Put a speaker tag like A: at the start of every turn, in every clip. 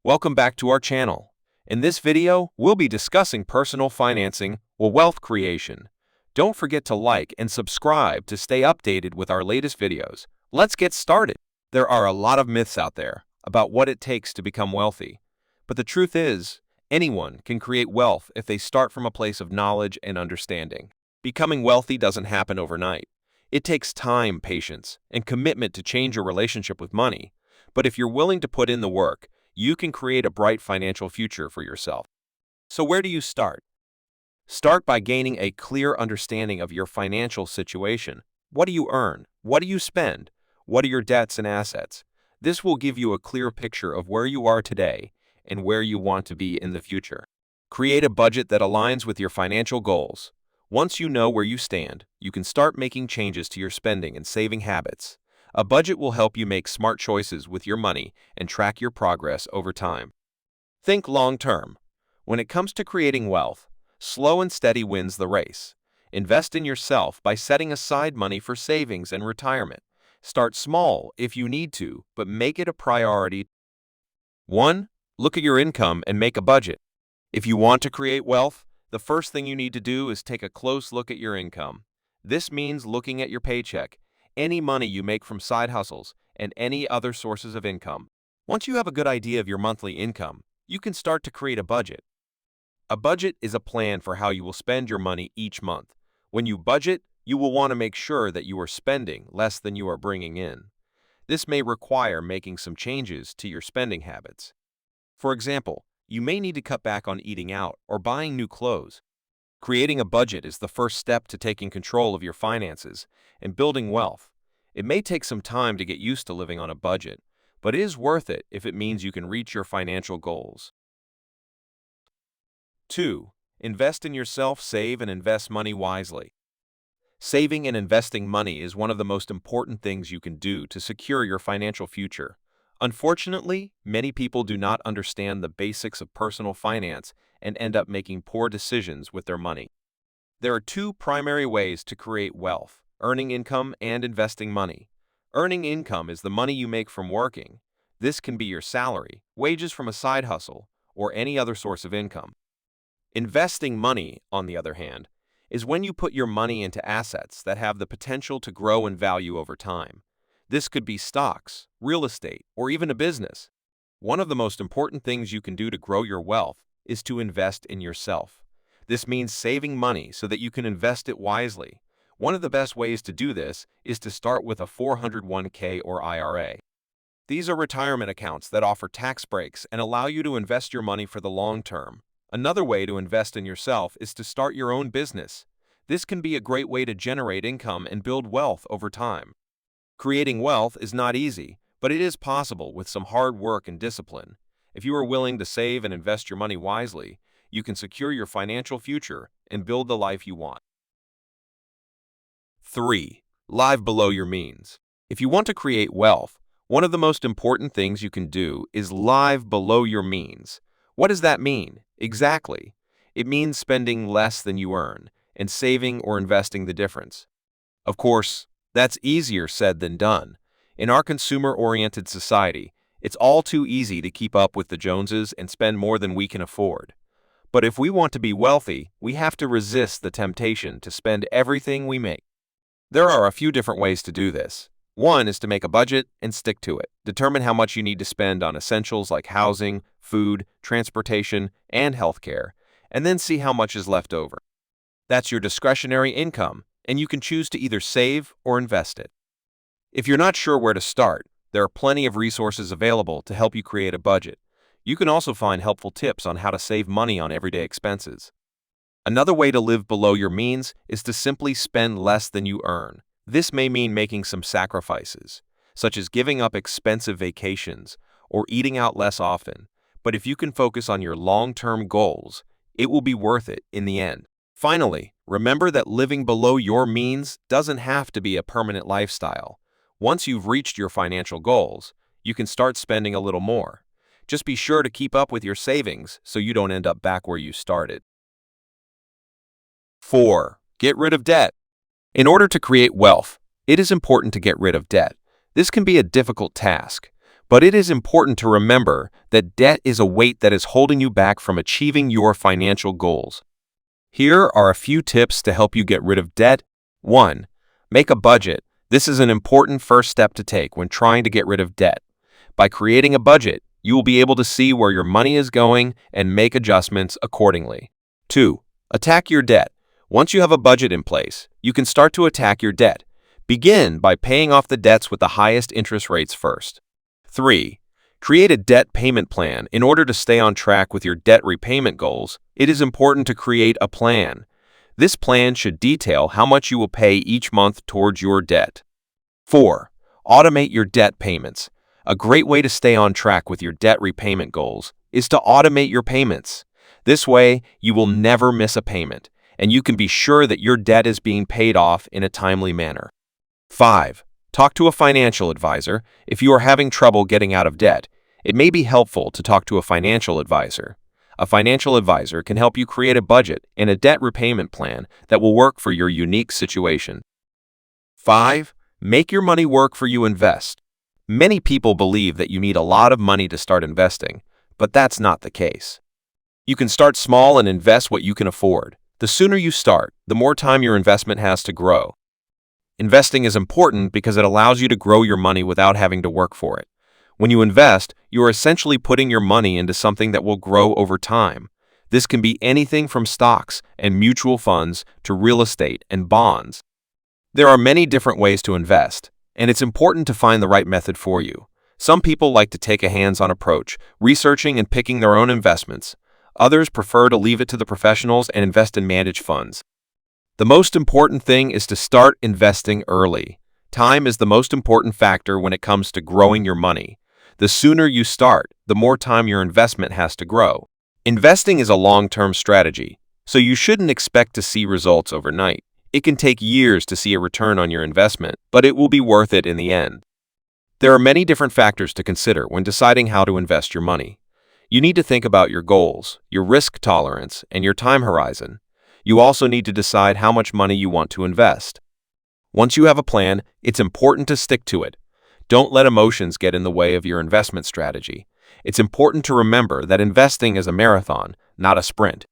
A: Welcome back to our channel. In this video, we'll be discussing personal financing or wealth creation. Don't forget to like and subscribe to stay updated with our latest videos. Let's get started. There are a lot of myths out there about what it takes to become wealthy. But the truth is, anyone can create wealth if they start from a place of knowledge and understanding. Becoming wealthy doesn't happen overnight. It takes time, patience, and commitment to change your relationship with money. But if you're willing to put in the work, you can create a bright financial future for yourself. So where do you start? Start by gaining a clear understanding of your financial situation. What do you earn? What do you spend? What are your debts and assets? This will give you a clear picture of where you are today and where you want to be in the future. Create a budget that aligns with your financial goals. Once you know where you stand, you can start making changes to your spending and saving habits. A budget will help you make smart choices with your money and track your progress over time. Think long-term. When it comes to creating wealth, slow and steady wins the race. Invest in yourself by setting aside money for savings and retirement. Start small if you need to, but make it a priority. 1. Look at your income and make a budget. If you want to create wealth, the first thing you need to do is take a close look at your income. This means looking at your paycheck, any money you make from side hustles, and any other sources of income. Once you have a good idea of your monthly income, you can start to create a budget. A budget is a plan for how you will spend your money each month. When you budget, you will want to make sure that you are spending less than you are bringing in. This may require making some changes to your spending habits. For example, you may need to cut back on eating out or buying new clothes. Creating a budget is the first step to taking control of your finances and building wealth. It may take some time to get used to living on a budget, but it is worth it if it means you can reach your financial goals. 2. Invest in yourself, save and invest money wisely. Saving and investing money is one of the most important things you can do to secure your financial future. Unfortunately, many people do not understand the basics of personal finance and end up making poor decisions with their money. There are two primary ways to create wealth: earning income and investing money. Earning income is the money you make from working. This can be your salary, wages from a side hustle, or any other source of income. Investing money, on the other hand, is when you put your money into assets that have the potential to grow in value over time. This could be stocks, real estate, or even a business. One of the most important things you can do to grow your wealth is to invest in yourself. This means saving money so that you can invest it wisely. One of the best ways to do this is to start with a 401k or IRA. These are retirement accounts that offer tax breaks and allow you to invest your money for the long term. Another way to invest in yourself is to start your own business. This can be a great way to generate income and build wealth over time. Creating wealth is not easy, but it is possible with some hard work and discipline. If you are willing to save and invest your money wisely, you can secure your financial future and build the life you want. 3. Live below your means. If you want to create wealth, one of the most important things you can do is live below your means. What does that mean? Exactly. It means spending less than you earn and saving or investing the difference. Of course, that's easier said than done. In our consumer-oriented society, it's all too easy to keep up with the Joneses and spend more than we can afford. But if we want to be wealthy, we have to resist the temptation to spend everything we make. There are a few different ways to do this. One is to make a budget and stick to it. Determine how much you need to spend on essentials like housing, food, transportation, and healthcare, and then see how much is left over. That's your discretionary income, and you can choose to either save or invest it. If you're not sure where to start, there are plenty of resources available to help you create a budget. You can also find helpful tips on how to save money on everyday expenses. Another way to live below your means is to simply spend less than you earn. This may mean making some sacrifices, such as giving up expensive vacations or eating out less often. But if you can focus on your long-term goals, it will be worth it in the end. Finally, remember that living below your means doesn't have to be a permanent lifestyle. Once you've reached your financial goals, you can start spending a little more. Just be sure to keep up with your savings so you don't end up back where you started. 4. Get rid of debt. In order to create wealth, it is important to get rid of debt. This can be a difficult task, But it is important to remember that debt is a weight that is holding you back from achieving your financial goals. Here are a few tips to help you get rid of debt. 1. Make a budget. This is an important first step to take when trying to get rid of debt. By creating a budget, you will be able to see where your money is going and make adjustments accordingly. 2. Attack your debt. Once you have a budget in place, you can start to attack your debt. Begin by paying off the debts with the highest interest rates first. 3. Create a debt payment plan. In order to stay on track with your debt repayment goals, it is important to create a plan. This plan should detail how much you will pay each month towards your debt. 4. Automate your debt payments. A great way to stay on track with your debt repayment goals is to automate your payments. This way, you will never miss a payment, and you can be sure that your debt is being paid off in a timely manner. 5. Talk to a financial advisor. If you are having trouble getting out of debt, it may be helpful to talk to a financial advisor. A financial advisor can help you create a budget and a debt repayment plan that will work for your unique situation. 5. Make your money work for you. Invest. Many people believe that you need a lot of money to start investing, but that's not the case. You can start small and invest what you can afford. The sooner you start, the more time your investment has to grow. Investing is important because it allows you to grow your money without having to work for it. When you invest, you are essentially putting your money into something that will grow over time. This can be anything from stocks and mutual funds to real estate and bonds. There are many different ways to invest, and it's important to find the right method for you. Some people like to take a hands-on approach, researching and picking their own investments. Others prefer to leave it to the professionals and invest in managed funds. The most important thing is to start investing early. Time is the most important factor when it comes to growing your money. The sooner you start, the more time your investment has to grow. Investing is a long-term strategy, so you shouldn't expect to see results overnight. It can take years to see a return on your investment, but it will be worth it in the end. There are many different factors to consider when deciding how to invest your money. You need to think about your goals, your risk tolerance, and your time horizon. You also need to decide how much money you want to invest. Once you have a plan, it's important to stick to it. Don't let emotions get in the way of your investment strategy. It's important to remember that investing is a marathon, not a sprint.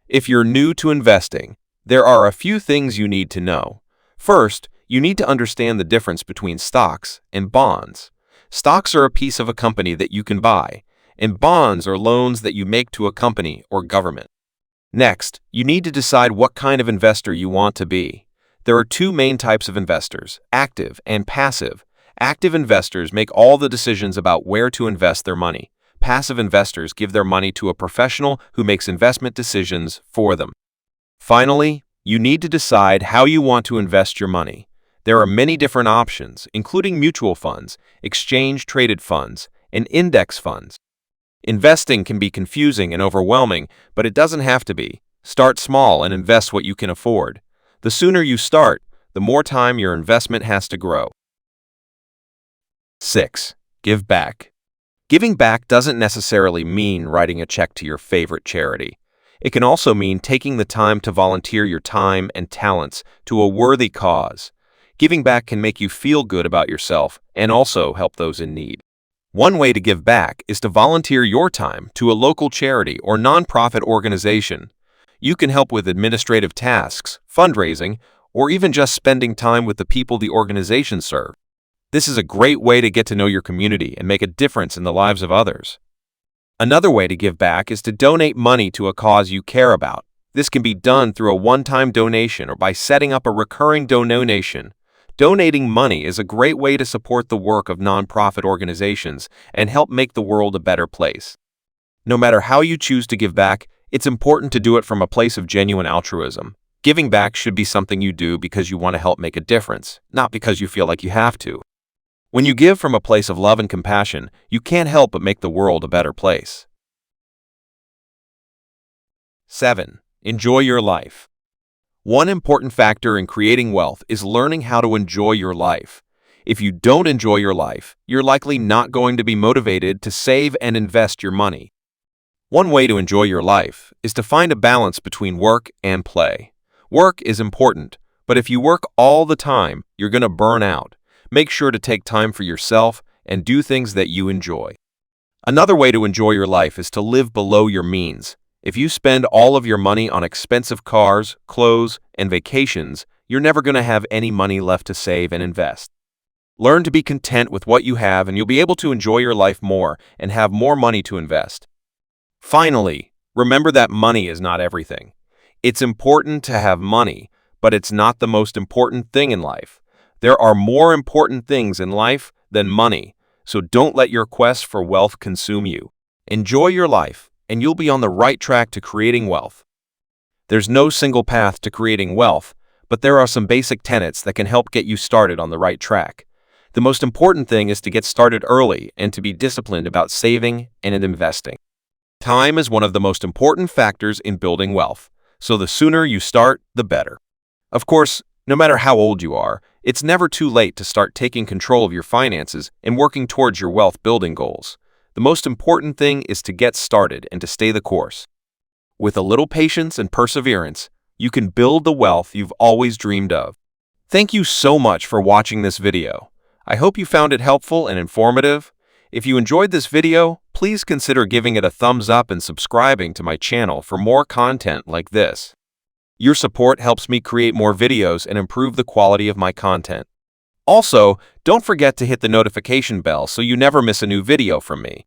A: If you're new to investing, there are a few things you need to know. First, you need to understand the difference between stocks and bonds. Stocks are a piece of a company that you can buy, and bonds are loans that you make to a company or government. Next, you need to decide what kind of investor you want to be. There are two main types of investors, active and passive. Active investors make all the decisions about where to invest their money. Passive investors give their money to a professional who makes investment decisions for them. Finally, you need to decide how you want to invest your money. There are many different options, including mutual funds, exchange-traded funds, and index funds. Investing can be confusing and overwhelming, but it doesn't have to be. Start small and invest what you can afford. The sooner you start, the more time your investment has to grow. 6. Give back. Giving back doesn't necessarily mean writing a check to your favorite charity. It can also mean taking the time to volunteer your time and talents to a worthy cause. Giving back can make you feel good about yourself and also help those in need. One way to give back is to volunteer your time to a local charity or nonprofit organization. You can help with administrative tasks, fundraising, or even just spending time with the people the organization serves. This is a great way to get to know your community and make a difference in the lives of others. Another way to give back is to donate money to a cause you care about. This can be done through a one-time donation or by setting up a recurring donation. Donating money is a great way to support the work of nonprofit organizations and help make the world a better place. No matter how you choose to give back, it's important to do it from a place of genuine altruism. Giving back should be something you do because you want to help make a difference, not because you feel like you have to. When you give from a place of love and compassion, you can't help but make the world a better place. 7. Enjoy your life. One important factor in creating wealth is learning how to enjoy your life. If you don't enjoy your life, you're likely not going to be motivated to save and invest your money. One way to enjoy your life is to find a balance between work and play. Work is important, but if you work all the time, you're going to burn out. Make sure to take time for yourself and do things that you enjoy. Another way to enjoy your life is to live below your means. If you spend all of your money on expensive cars, clothes, and vacations, you're never going to have any money left to save and invest. Learn to be content with what you have, and you'll be able to enjoy your life more and have more money to invest. Finally, remember that money is not everything. It's important to have money, but it's not the most important thing in life. There are more important things in life than money, so don't let your quest for wealth consume you. Enjoy your life, and you'll be on the right track to creating wealth. There's no single path to creating wealth, but there are some basic tenets that can help get you started on the right track. The most important thing is to get started early and to be disciplined about saving and investing. Time is one of the most important factors in building wealth, so the sooner you start, the better. Of course, no matter how old you are, it's never too late to start taking control of your finances and working towards your wealth-building goals. The most important thing is to get started and to stay the course. With a little patience and perseverance, you can build the wealth you've always dreamed of. Thank you so much for watching this video. I hope you found it helpful and informative. If you enjoyed this video, please consider giving it a thumbs up and subscribing to my channel for more content like this. Your support helps me create more videos and improve the quality of my content. Also, don't forget to hit the notification bell so you never miss a new video from me.